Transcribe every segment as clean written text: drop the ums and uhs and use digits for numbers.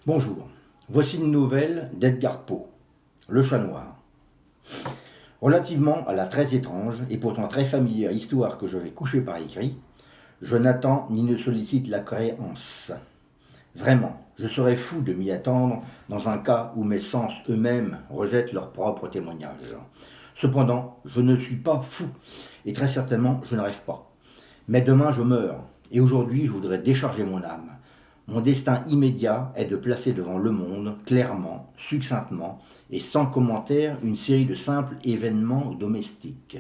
Bonjour, voici une nouvelle d'Edgar Poe, Le Chat Noir. Relativement à la très étrange et pourtant très familière histoire que je vais coucher par écrit, je n'attends ni ne sollicite la créance. Vraiment, je serais fou de m'y attendre dans un cas où mes sens eux-mêmes rejettent leur propre témoignage. Cependant, je ne suis pas fou, et très certainement je ne rêve pas. Mais demain je meurs, et aujourd'hui je voudrais décharger mon âme. Mon destin immédiat est de placer devant le monde, clairement, succinctement et sans commentaire, une série de simples événements domestiques.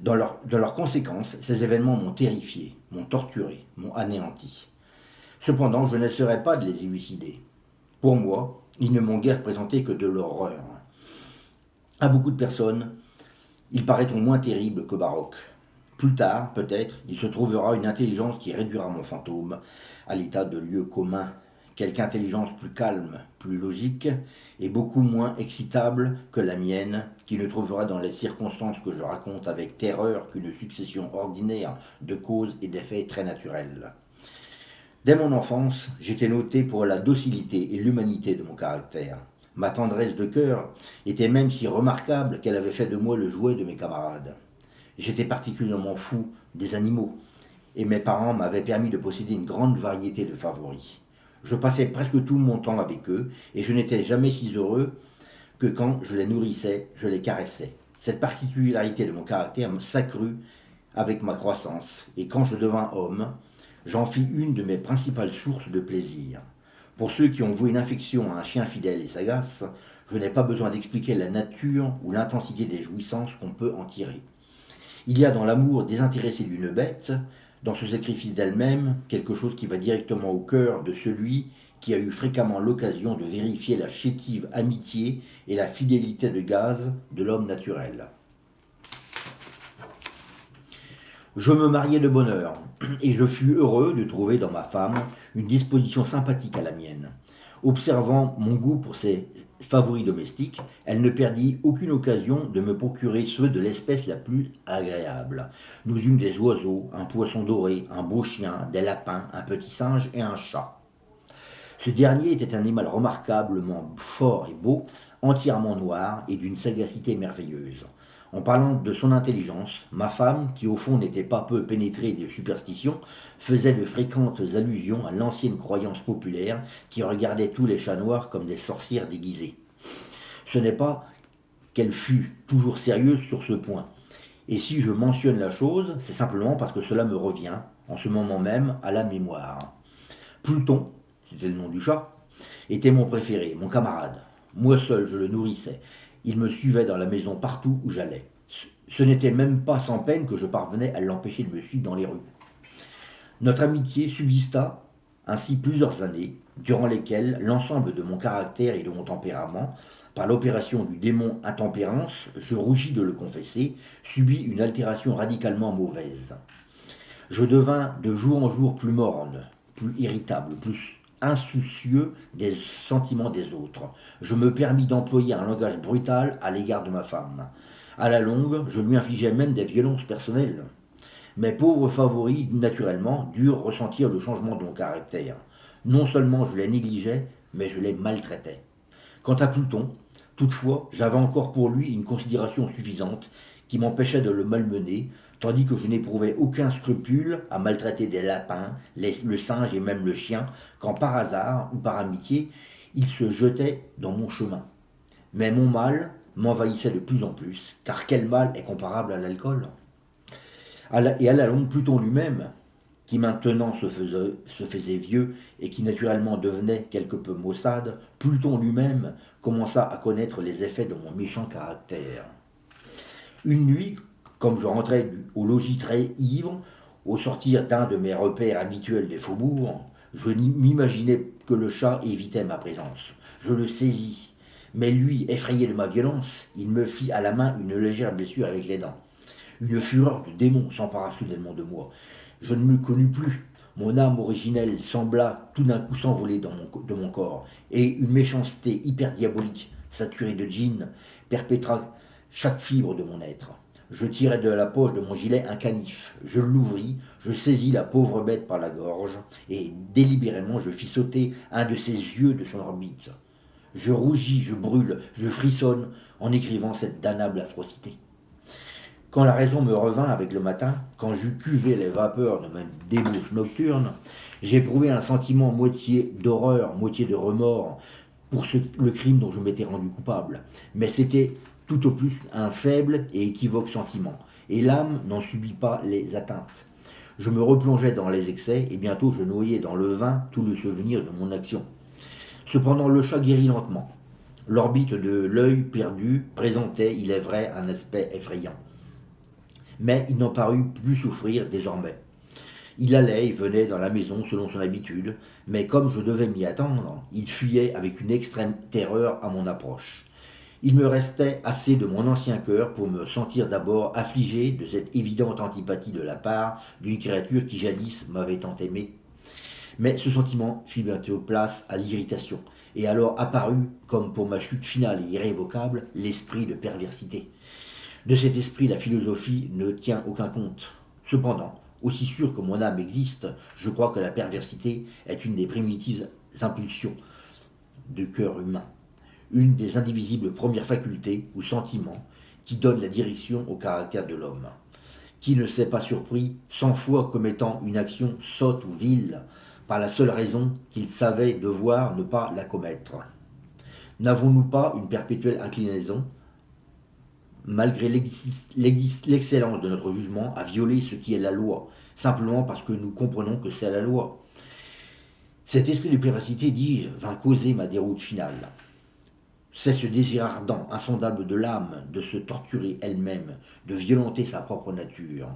Dans leurs conséquences, ces événements m'ont terrifié, m'ont torturé, m'ont anéanti. Cependant, je n'essaierai pas de les élucider. Pour moi, ils ne m'ont guère présenté que de l'horreur. À beaucoup de personnes, ils paraîtront moins terribles que baroques. Plus tard, peut-être, il se trouvera une intelligence qui réduira mon fantôme à l'état de lieu commun, quelque intelligence plus calme, plus logique et beaucoup moins excitable que la mienne, qui ne trouvera dans les circonstances que je raconte avec terreur qu'une succession ordinaire de causes et d'effets très naturels. Dès mon enfance, j'étais noté pour la docilité et l'humanité de mon caractère. Ma tendresse de cœur était même si remarquable qu'elle avait fait de moi le jouet de mes camarades. J'étais particulièrement fou des animaux, et mes parents m'avaient permis de posséder une grande variété de favoris. Je passais presque tout mon temps avec eux, et je n'étais jamais si heureux que quand je les nourrissais, je les caressais. Cette particularité de mon caractère s'accrut avec ma croissance, et quand je devins homme, j'en fis une de mes principales sources de plaisir. Pour ceux qui ont voué une affection à un chien fidèle et sagace, je n'ai pas besoin d'expliquer la nature ou l'intensité des jouissances qu'on peut en tirer. Il y a dans l'amour désintéressé d'une bête, dans ce sacrifice d'elle-même, quelque chose qui va directement au cœur de celui qui a eu fréquemment l'occasion de vérifier la chétive amitié et la fidélité de gaz de l'homme naturel. Je me mariai de bonne heure, et je fus heureux de trouver dans ma femme une disposition sympathique à la mienne. Observant mon goût pour ces favoris domestiques, elle ne perdit aucune occasion de me procurer ceux de l'espèce la plus agréable. Nous eûmes des oiseaux, un poisson doré, un beau chien, des lapins, un petit singe et un chat. Ce dernier était un animal remarquablement fort et beau, entièrement noir et d'une sagacité merveilleuse. En parlant de son intelligence, ma femme, qui au fond n'était pas peu pénétrée de superstitions, faisait de fréquentes allusions à l'ancienne croyance populaire qui regardait tous les chats noirs comme des sorcières déguisées. Ce n'est pas qu'elle fût toujours sérieuse sur ce point. Et si je mentionne la chose, c'est simplement parce que cela me revient, en ce moment même, à la mémoire. Pluton, c'était le nom du chat, était mon préféré, mon camarade. Moi seul, je le nourrissais. Il me suivait dans la maison partout où j'allais. Ce n'était même pas sans peine que je parvenais à l'empêcher de me suivre dans les rues. Notre amitié subsista ainsi plusieurs années, durant lesquelles l'ensemble de mon caractère et de mon tempérament, par l'opération du démon intempérance, je rougis de le confesser, subit une altération radicalement mauvaise. Je devins de jour en jour plus morne, plus irritable, plus insoucieux des sentiments des autres. Je me permis d'employer un langage brutal à l'égard de ma femme. À la longue, je lui infligeais même des violences personnelles. Mes pauvres favoris, naturellement, durent ressentir le changement de mon caractère. Non seulement je les négligeais, mais je les maltraitais. Quant à Pluton, toutefois, j'avais encore pour lui une considération suffisante qui m'empêchait de le malmener, tandis que je n'éprouvais aucun scrupule à maltraiter des lapins, le singe et même le chien, quand par hasard ou par amitié, ils se jetaient dans mon chemin. Mais mon mal m'envahissait de plus en plus, car quel mal est comparable à l'alcool? Et à la longue, Pluton lui-même, qui maintenant se faisait vieux et qui naturellement devenait quelque peu maussade, Pluton lui-même commença à connaître les effets de mon méchant caractère. Une nuit, comme je rentrais au logis très ivre, au sortir d'un de mes repères habituels des faubourgs, je m'imaginais que le chat évitait ma présence. Je le saisis, mais lui, effrayé de ma violence, il me fit à la main une légère blessure avec les dents. Une fureur de démon s'empara soudainement de moi. Je ne me connus plus. Mon âme originelle sembla tout d'un coup s'envoler de mon corps, et une méchanceté hyper diabolique, saturée de djinn, perpétra chaque fibre de mon être. Je tirai de la poche de mon gilet un canif. Je l'ouvris, je saisis la pauvre bête par la gorge, et délibérément je fis sauter un de ses yeux de son orbite. Je rougis, je brûle, je frissonne en écrivant cette damnable atrocité. Quand la raison me revint avec le matin, quand j'eus cuvé les vapeurs de ma débauche nocturne, j'éprouvai un sentiment moitié d'horreur, moitié de remords pour le crime dont je m'étais rendu coupable. Mais c'était tout au plus un faible et équivoque sentiment, et l'âme n'en subit pas les atteintes. Je me replongeais dans les excès, et bientôt je noyais dans le vin tout le souvenir de mon action. Cependant le chat guérit lentement. L'orbite de l'œil perdu présentait, il est vrai, un aspect effrayant. Mais il n'en parut plus souffrir désormais. Il allait et venait dans la maison selon son habitude, mais comme je devais m'y attendre, il fuyait avec une extrême terreur à mon approche. Il me restait assez de mon ancien cœur pour me sentir d'abord affligé de cette évidente antipathie de la part d'une créature qui jadis m'avait tant aimé. Mais ce sentiment fit bientôt place à l'irritation, et alors apparut, comme pour ma chute finale et irrévocable, l'esprit de perversité. De cet esprit, la philosophie ne tient aucun compte. Cependant, aussi sûr que mon âme existe, je crois que la perversité est une des primitives impulsions du cœur humain, une des indivisibles premières facultés ou sentiments qui donnent la direction au caractère de l'homme. Qui ne s'est pas surpris 100 fois commettant une action sotte ou vile, par la seule raison qu'il savait devoir ne pas la commettre? N'avons-nous pas une perpétuelle inclinaison, malgré l'excellence de notre jugement, à violer ce qui est la loi, simplement parce que nous comprenons que c'est la loi? Cet esprit de perversité, dis-je, vint causer ma déroute finale. C'est ce désir ardent, insondable de l'âme, de se torturer elle-même, de violenter sa propre nature,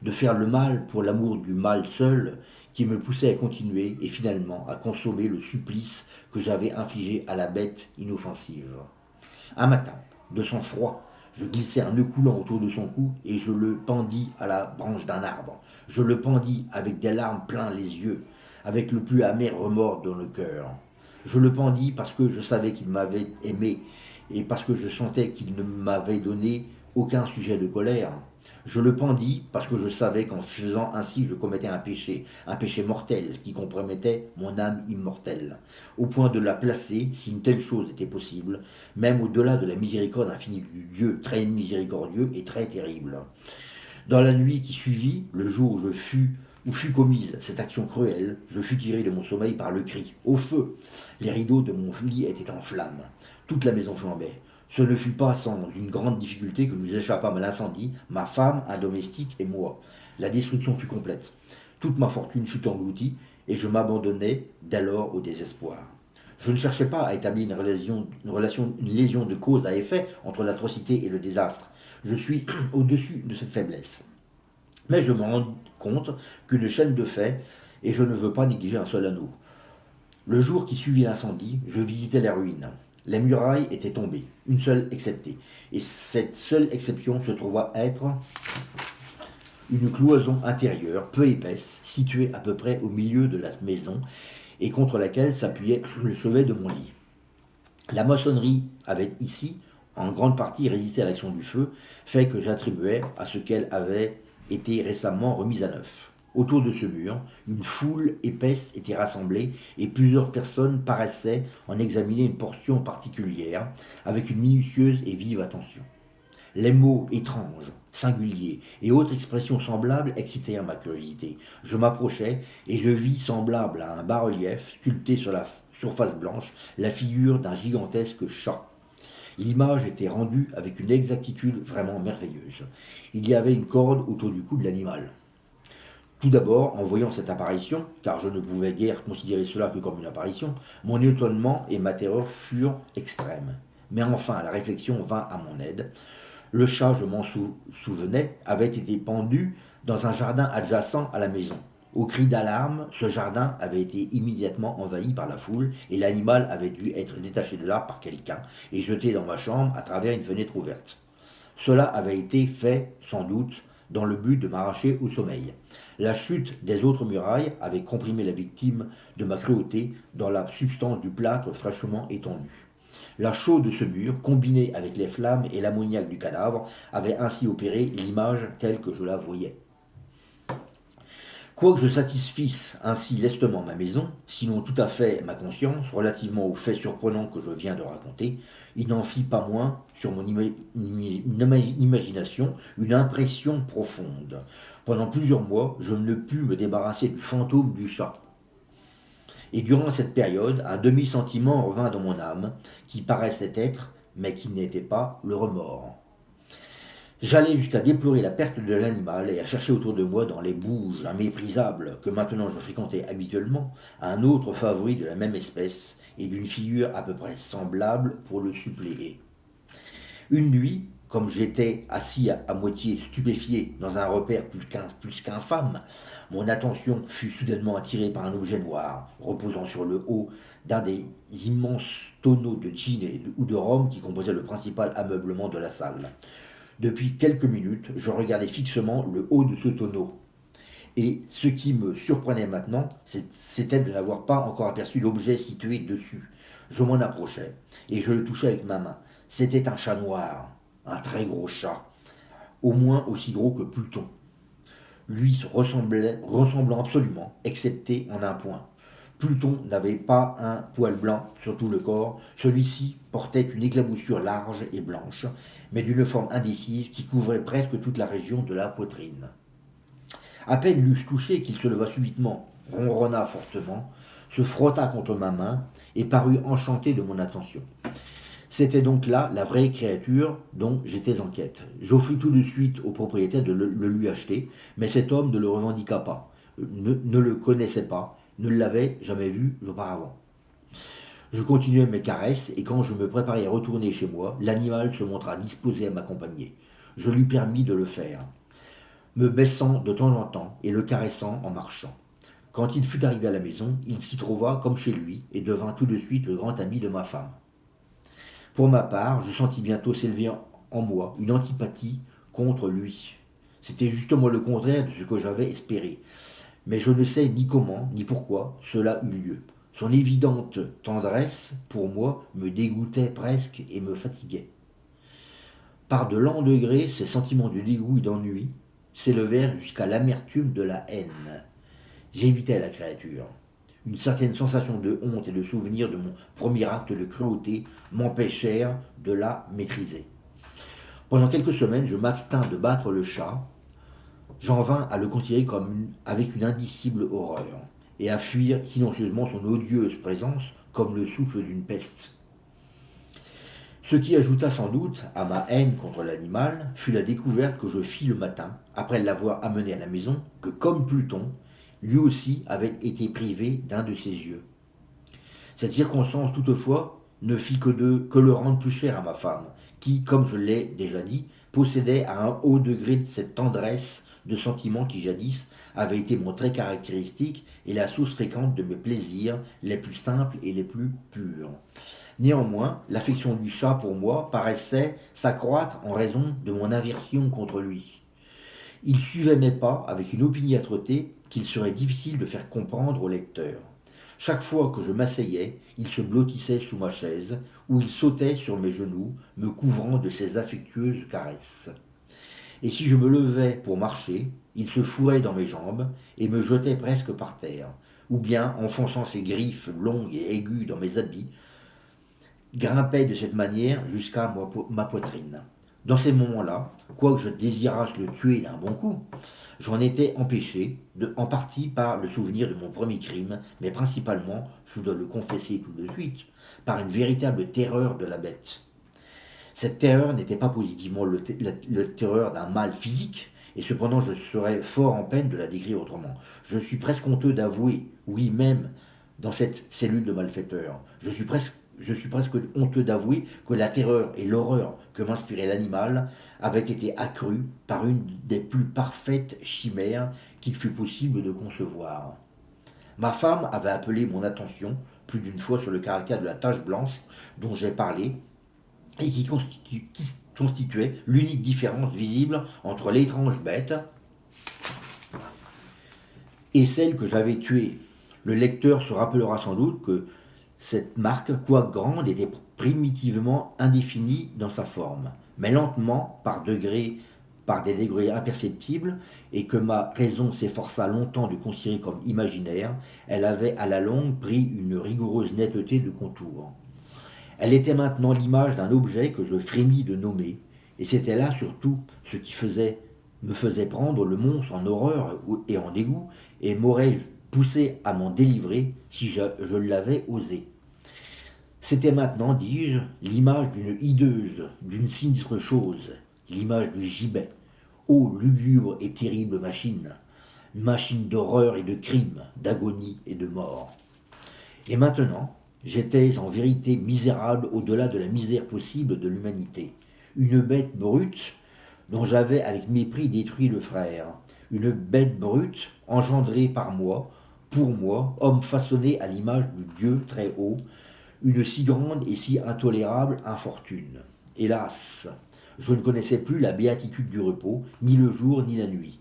de faire le mal pour l'amour du mal seul, qui me poussait à continuer et finalement à consommer le supplice que j'avais infligé à la bête inoffensive. Un matin, de sang-froid, je glissai un nœud coulant autour de son cou et je le pendis à la branche d'un arbre. Je le pendis avec des larmes plein les yeux, avec le plus amer remords dans le cœur. Je le pendis parce que je savais qu'il m'avait aimé et parce que je sentais qu'il ne m'avait donné aucun sujet de colère. Je le pendis parce que je savais qu'en faisant ainsi je commettais un péché mortel qui compromettait mon âme immortelle, au point de la placer, si une telle chose était possible, même au-delà de la miséricorde infinie du Dieu très miséricordieux et très terrible. Dans la nuit qui suivit, le jour où fut commise cette action cruelle, je fus tiré de mon sommeil par le cri. Au feu! Les rideaux de mon lit étaient en flammes. Toute la maison flambait. Ce ne fut pas sans une grande difficulté que nous échappâmes à l'incendie, ma femme, un domestique et moi. La destruction fut complète. Toute ma fortune fut engloutie, et je m'abandonnai dès lors au désespoir. Je ne cherchais pas à établir une lésion de cause à effet entre l'atrocité et le désastre. Je suis au-dessus de cette faiblesse. Mais je me rends compte qu'une chaîne de faits, et je ne veux pas négliger un seul anneau. Le jour qui suivit l'incendie, je visitais les ruines. Les murailles étaient tombées, une seule exceptée, et cette seule exception se trouva être une cloison intérieure, peu épaisse, située à peu près au milieu de la maison, et contre laquelle s'appuyait le chevet de mon lit. La maçonnerie avait ici, en grande partie, résisté à l'action du feu, fait que j'attribuais à ce qu'elle avait été récemment remise à neuf. Autour de ce mur, une foule épaisse était rassemblée et plusieurs personnes paraissaient en examiner une portion particulière avec une minutieuse et vive attention. Les mots étranges, singuliers et autres expressions semblables excitèrent ma curiosité. Je m'approchai et je vis, semblable à un bas-relief sculpté sur la surface blanche, la figure d'un gigantesque chat. L'image était rendue avec une exactitude vraiment merveilleuse. Il y avait une corde autour du cou de l'animal. Tout d'abord, en voyant cette apparition, car je ne pouvais guère considérer cela que comme une apparition, mon étonnement et ma terreur furent extrêmes. Mais enfin, la réflexion vint à mon aide. Le chat, je m'en souvenais, avait été pendu dans un jardin adjacent à la maison. Au cri d'alarme, ce jardin avait été immédiatement envahi par la foule et l'animal avait dû être détaché de là par quelqu'un et jeté dans ma chambre à travers une fenêtre ouverte. Cela avait été fait, sans doute, dans le but de m'arracher au sommeil. La chute des autres murailles avait comprimé la victime de ma cruauté dans la substance du plâtre fraîchement étendu. La chaux de ce mur, combinée avec les flammes et l'ammoniaque du cadavre, avait ainsi opéré l'image telle que je la voyais. Quoique je satisfisse ainsi lestement ma maison, sinon tout à fait ma conscience, relativement aux faits surprenants que je viens de raconter, il n'en fit pas moins sur mon imagination une impression profonde. Pendant plusieurs mois, je ne pus me débarrasser du fantôme du chat. Et durant cette période, un demi-sentiment revint dans mon âme, qui paraissait être, mais qui n'était pas, le remords. J'allais jusqu'à déplorer la perte de l'animal et à chercher autour de moi dans les bouges méprisables que maintenant je fréquentais habituellement un autre favori de la même espèce et d'une figure à peu près semblable pour le suppléer. Une nuit, comme j'étais assis à moitié stupéfié dans un repère plus qu'infâme, mon attention fut soudainement attirée par un objet noir reposant sur le haut d'un des immenses tonneaux de gin ou de rhum qui composaient le principal ameublement de la salle. Depuis quelques minutes, je regardais fixement le haut de ce tonneau. Et ce qui me surprenait maintenant, c'était de n'avoir pas encore aperçu l'objet situé dessus. Je m'en approchai, et je le touchai avec ma main. C'était un chat noir, un très gros chat, au moins aussi gros que Pluton. Lui ressemblant absolument, excepté en un point. Pluton n'avait pas un poil blanc sur tout le corps, celui-ci portait une éclaboussure large et blanche, mais d'une forme indécise qui couvrait presque toute la région de la poitrine. À peine l'eus-je touché qu'il se leva subitement, ronronna fortement, se frotta contre ma main et parut enchanté de mon attention. C'était donc là la vraie créature dont j'étais en quête. J'offris tout de suite au propriétaire de le lui acheter, mais cet homme ne le revendiqua pas, ne le connaissait pas, ne l'avait jamais vu auparavant. Je continuai mes caresses et quand je me préparais à retourner chez moi, l'animal se montra disposé à m'accompagner. Je lui permis de le faire, me baissant de temps en temps et le caressant en marchant. Quand il fut arrivé à la maison, il s'y trouva comme chez lui et devint tout de suite le grand ami de ma femme. Pour ma part, je sentis bientôt s'élever en moi une antipathie contre lui. C'était justement le contraire de ce que j'avais espéré. Mais je ne sais ni comment, ni pourquoi cela eut lieu. Son évidente tendresse, pour moi, me dégoûtait presque et me fatiguait. Par de lents degrés, ces sentiments de dégoût et d'ennui s'élevèrent jusqu'à l'amertume de la haine. J'évitais la créature. Une certaine sensation de honte et de souvenir de mon premier acte de cruauté m'empêchèrent de la maîtriser. Pendant quelques semaines, je m'abstins de battre le chat. J'en vins à le considérer avec une indicible horreur, et à fuir silencieusement son odieuse présence comme le souffle d'une peste. Ce qui ajouta sans doute à ma haine contre l'animal fut la découverte que je fis le matin, après l'avoir amené à la maison, que comme Pluton, lui aussi avait été privé d'un de ses yeux. Cette circonstance toutefois ne fit que le rendre plus cher à ma femme, qui, comme je l'ai déjà dit, possédait à un haut degré de cette tendresse de sentiments qui jadis avait été mon trait caractéristique et la source fréquente de mes plaisirs les plus simples et les plus purs. Néanmoins, l'affection du chat pour moi paraissait s'accroître en raison de mon aversion contre lui. Il suivait mes pas avec une opiniâtreté qu'il serait difficile de faire comprendre au lecteur. Chaque fois que je m'asseyais, il se blottissait sous ma chaise, ou il sautait sur mes genoux, me couvrant de ses affectueuses caresses. Et si je me levais pour marcher, il se fourrait dans mes jambes et me jetait presque par terre, ou bien, enfonçant ses griffes longues et aiguës dans mes habits, grimpait de cette manière jusqu'à ma poitrine. Dans ces moments-là, quoique je désirasse le tuer d'un bon coup, j'en étais empêché, en partie par le souvenir de mon premier crime, mais principalement, je dois le confesser tout de suite, par une véritable terreur de la bête. Cette terreur n'était pas positivement le terreur d'un mal physique, et cependant je serais fort en peine de la décrire autrement. Je suis presque honteux d'avouer, oui même, dans cette cellule de malfaiteurs, je suis presque honteux d'avouer que la terreur et l'horreur que m'inspirait l'animal avaient été accrues par une des plus parfaites chimères qu'il fût possible de concevoir. Ma femme avait appelé mon attention plus d'une fois sur le caractère de la tache blanche dont j'ai parlé et qui constituait l'unique différence visible entre l'étrange bête et celle que j'avais tuée. Le lecteur se rappellera sans doute que cette marque, quoique grande, était primitivement indéfinie dans sa forme, mais lentement, par des degrés imperceptibles, et que ma raison s'efforça longtemps de considérer comme imaginaire, elle avait à la longue pris une rigoureuse netteté de contour. Elle était maintenant l'image d'un objet que je frémis de nommer, et c'était là surtout ce qui me faisait prendre le monstre en horreur et en dégoût, et m'aurait poussé à m'en délivrer si je l'avais osé. C'était maintenant, dis-je, l'image d'une hideuse, d'une sinistre chose, l'image du gibet. Ô lugubre et terrible machine, machine d'horreur et de crime, d'agonie et de mort. Et maintenant, j'étais en vérité misérable au-delà de la misère possible de l'humanité. Une bête brute dont j'avais avec mépris détruit le frère. Une bête brute engendrée par moi, pour moi, homme façonné à l'image du Dieu très haut, une si grande et si intolérable infortune. Hélas, je ne connaissais plus la béatitude du repos, ni le jour ni la nuit.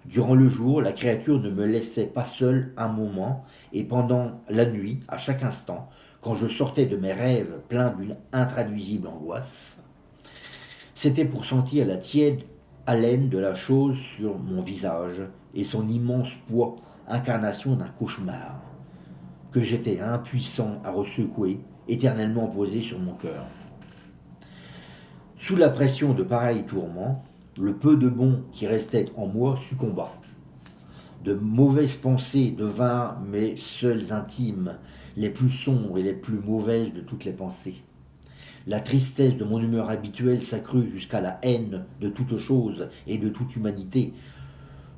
Durant le jour, la créature ne me laissait pas seul un moment, et pendant la nuit, à chaque instant, quand je sortais de mes rêves pleins d'une intraduisible angoisse, c'était pour sentir la tiède haleine de la chose sur mon visage et son immense poids, incarnation d'un cauchemar, que j'étais impuissant à ressecouer, éternellement posé sur mon cœur. Sous la pression de pareils tourments, le peu de bon qui restait en moi succomba. De mauvaises pensées devinrent mes seules intimes, les plus sombres et les plus mauvaises de toutes les pensées. La tristesse de mon humeur habituelle s'accrut jusqu'à la haine de toute chose et de toute humanité.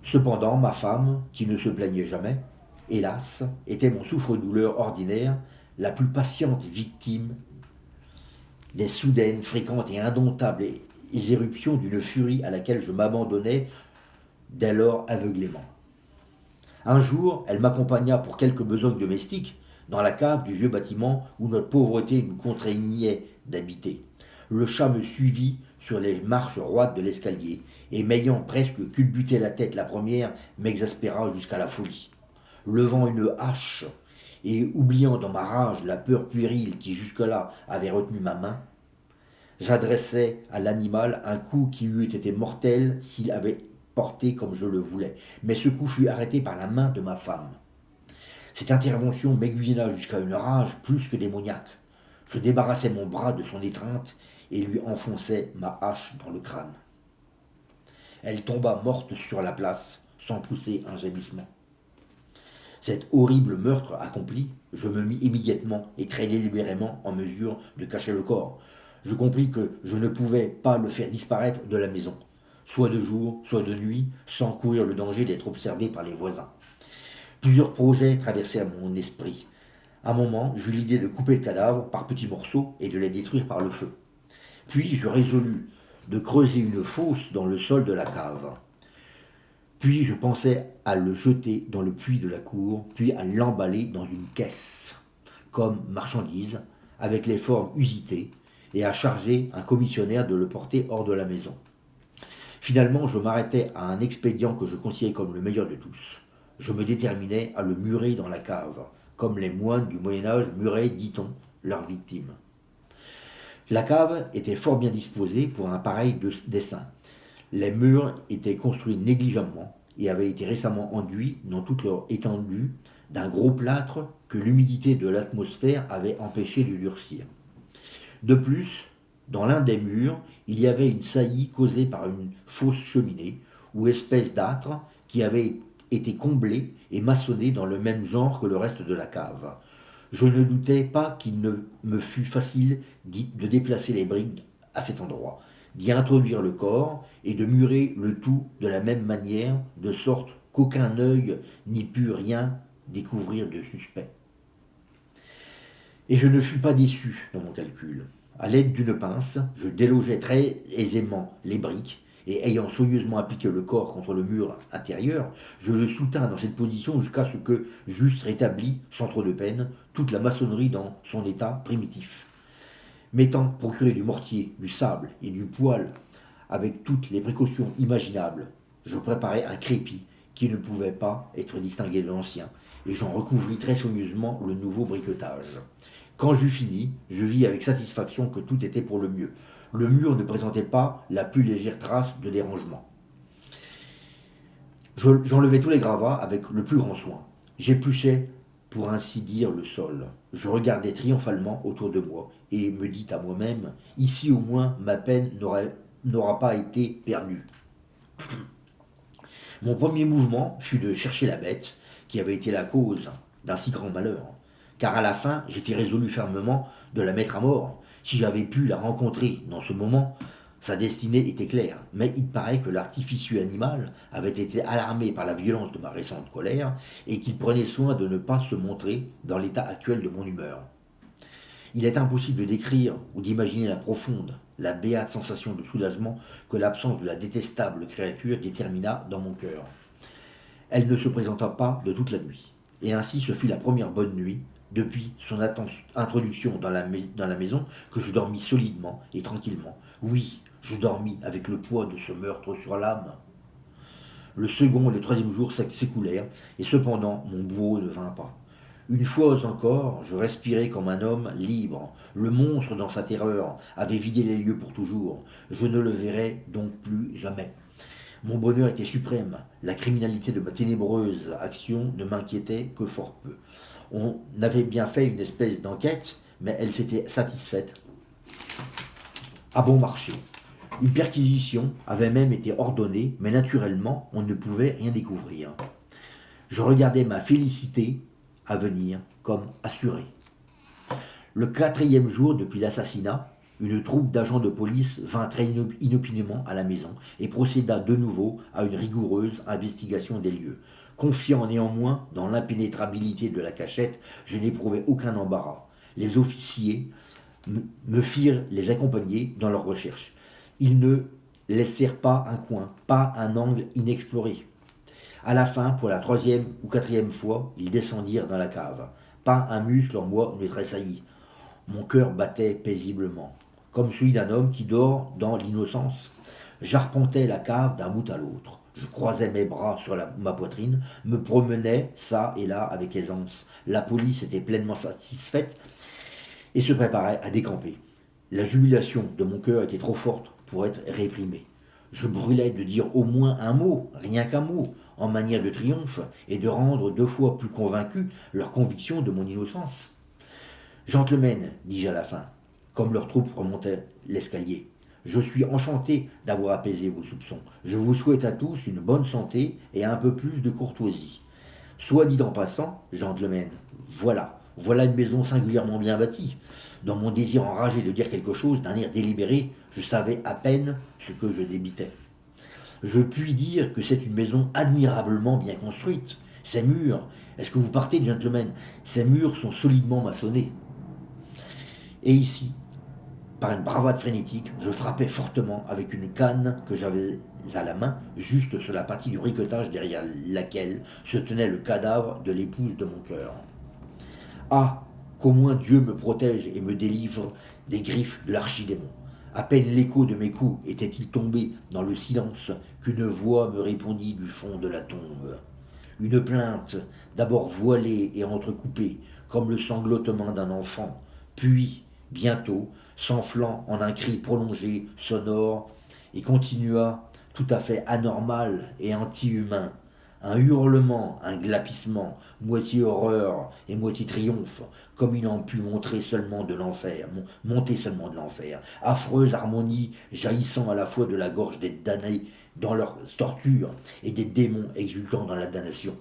Cependant, ma femme, qui ne se plaignait jamais, hélas, était mon souffre-douleur ordinaire, la plus patiente victime des soudaines, fréquentes et indomptables éruptions d'une furie à laquelle je m'abandonnais dès lors aveuglément. Un jour, elle m'accompagna pour quelques besognes domestiques dans la cave du vieux bâtiment où notre pauvreté nous contraignait d'habiter. Le chat me suivit sur les marches roides de l'escalier, et m'ayant presque culbuté la tête la première, m'exaspéra jusqu'à la folie. Levant une hache, et oubliant dans ma rage la peur puérile qui jusque-là avait retenu ma main, j'adressai à l'animal un coup qui eût été mortel s'il avait porté comme je le voulais, mais ce coup fut arrêté par la main de ma femme. Cette intervention m'aiguillonna jusqu'à une rage plus que démoniaque. Je débarrassai mon bras de son étreinte et lui enfonçai ma hache dans le crâne. Elle tomba morte sur la place, sans pousser un gémissement. Cet horrible meurtre accompli, je me mis immédiatement et très délibérément en mesure de cacher le corps. Je compris que je ne pouvais pas le faire disparaître de la maison, soit de jour, soit de nuit, sans courir le danger d'être observé par les voisins. Plusieurs projets traversèrent mon esprit. À un moment, j'eus l'idée de couper le cadavre par petits morceaux et de les détruire par le feu. Puis je résolus de creuser une fosse dans le sol de la cave. Puis je pensais à le jeter dans le puits de la cour, puis à l'emballer dans une caisse, comme marchandise, avec les formes usitées, et à charger un commissionnaire de le porter hors de la maison. Finalement, je m'arrêtai à un expédient que je considérais comme le meilleur de tous. Je me déterminai à le murer dans la cave, comme les moines du Moyen-Âge muraient, dit-on, leurs victimes. La cave était fort bien disposée pour un pareil dessein. Les murs étaient construits négligemment et avaient été récemment enduits dans toute leur étendue d'un gros plâtre que l'humidité de l'atmosphère avait empêché de durcir. De plus, dans l'un des murs, il y avait une saillie causée par une fausse cheminée ou espèce d'âtre qui avait été comblée et maçonnée dans le même genre que le reste de la cave. Je ne doutais pas qu'il ne me fût facile de déplacer les briques à cet endroit, d'y introduire le corps et de murer le tout de la même manière, de sorte qu'aucun œil n'y put rien découvrir de suspect. Et je ne fus pas déçu dans mon calcul. À l'aide d'une pince, je délogeai très aisément les briques, et ayant soigneusement appliqué le corps contre le mur intérieur, je le soutins dans cette position jusqu'à ce que j'eusse rétabli, sans trop de peine, toute la maçonnerie dans son état primitif. M'étant procuré du mortier, du sable et du poêle avec toutes les précautions imaginables, je préparai un crépi qui ne pouvait pas être distingué de l'ancien, et j'en recouvris très soigneusement le nouveau briquetage. Quand j'eus fini, je vis avec satisfaction que tout était pour le mieux. Le mur ne présentait pas la plus légère trace de dérangement. J'enlevai tous les gravats avec le plus grand soin. J'épluchais, pour ainsi dire, le sol. Je regardais triomphalement autour de moi et me dis à moi-même, ici au moins ma peine n'aura pas été perdue. Mon premier mouvement fut de chercher la bête qui avait été la cause d'un si grand malheur. Car à la fin, j'étais résolu fermement de la mettre à mort. Si j'avais pu la rencontrer dans ce moment, sa destinée était claire. Mais il paraît que l'artificieux animal avait été alarmé par la violence de ma récente colère et qu'il prenait soin de ne pas se montrer dans l'état actuel de mon humeur. Il est impossible de décrire ou d'imaginer la profonde, la béate sensation de soulagement que l'absence de la détestable créature détermina dans mon cœur. Elle ne se présenta pas de toute la nuit. Et ainsi ce fut la première bonne nuit, depuis son introduction dans la maison, que je dormis solidement et tranquillement. Oui, je dormis avec le poids de ce meurtre sur l'âme. Le second et le troisième jour s'écoulèrent, et cependant mon bourreau ne vint pas. Une fois encore, je respirais comme un homme libre. Le monstre, dans sa terreur, avait vidé les lieux pour toujours. Je ne le verrais donc plus jamais. Mon bonheur était suprême. La criminalité de ma ténébreuse action ne m'inquiétait que fort peu. On avait bien fait une espèce d'enquête, mais elle s'était satisfaite à bon marché. Une perquisition avait même été ordonnée, mais naturellement, on ne pouvait rien découvrir. Je regardais ma félicité à venir comme assurée. Le quatrième jour depuis l'assassinat, une troupe d'agents de police vint très inopinément à la maison et procéda de nouveau à une rigoureuse investigation des lieux. Confiant néanmoins dans l'impénétrabilité de la cachette, je n'éprouvais aucun embarras. Les officiers me firent les accompagner dans leurs recherches. Ils ne laissèrent pas un coin, pas un angle inexploré. À la fin, pour la troisième ou quatrième fois, ils descendirent dans la cave. Pas un muscle en moi ne tressaillit. Mon cœur battait paisiblement, comme celui d'un homme qui dort dans l'innocence. J'arpentais la cave d'un bout à l'autre. Je croisais mes bras sur ma poitrine, me promenais çà et là avec aisance. La police était pleinement satisfaite et se préparait à décamper. La jubilation de mon cœur était trop forte pour être réprimée. Je brûlais de dire au moins un mot, rien qu'un mot, en manière de triomphe, et de rendre 2 fois plus convaincus leur conviction de mon innocence. Gentlemen, dis-je à la fin, comme leur troupe remontait l'escalier, je suis enchanté d'avoir apaisé vos soupçons. Je vous souhaite à tous une bonne santé et un peu plus de courtoisie. Soit dit en passant, gentlemen, voilà une maison singulièrement bien bâtie. Dans mon désir enragé de dire quelque chose d'un air délibéré, je savais à peine ce que je débitais. Je puis dire que c'est une maison admirablement bien construite. Ces murs, est-ce que vous partez, gentlemen? Ces murs sont solidement maçonnés. Et ici, par une bravade frénétique, je frappais fortement avec une canne que j'avais à la main, juste sur la partie du briquetage derrière laquelle se tenait le cadavre de l'épouse de mon cœur. Ah, qu'au moins Dieu me protège et me délivre des griffes de l'archidémon. À peine l'écho de mes coups était-il tombé dans le silence qu'une voix me répondit du fond de la tombe. Une plainte, d'abord voilée et entrecoupée, comme le sanglotement d'un enfant, puis, bientôt, s'enflant en un cri prolongé, sonore, et continua, tout à fait anormal et anti-humain. Un hurlement, un glapissement, moitié horreur et moitié triomphe, comme il en put monter seulement de l'enfer. Affreuse harmonie jaillissant à la fois de la gorge des damnés dans leur torture et des démons exultant dans la damnation.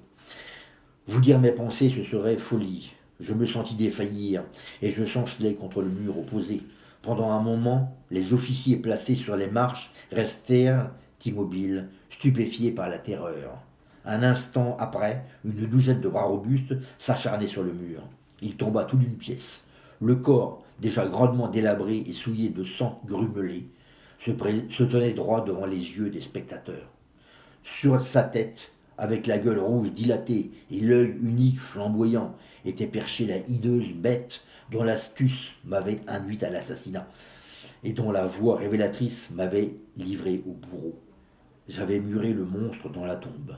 Vous dire mes pensées, ce serait folie. Je me sentis défaillir et je chancelai contre le mur opposé. Pendant un moment, les officiers placés sur les marches restèrent immobiles, stupéfiés par la terreur. Un instant après, une douzaine de bras robustes s'acharnaient sur le mur. Il tomba tout d'une pièce. Le corps, déjà grandement délabré et souillé de sang grumelé, se tenait droit devant les yeux des spectateurs. Sur sa tête, avec la gueule rouge dilatée et l'œil unique flamboyant, était perchée la hideuse bête dont l'astuce m'avait induit à l'assassinat et dont la voix révélatrice m'avait livré au bourreau. J'avais muré le monstre dans la tombe.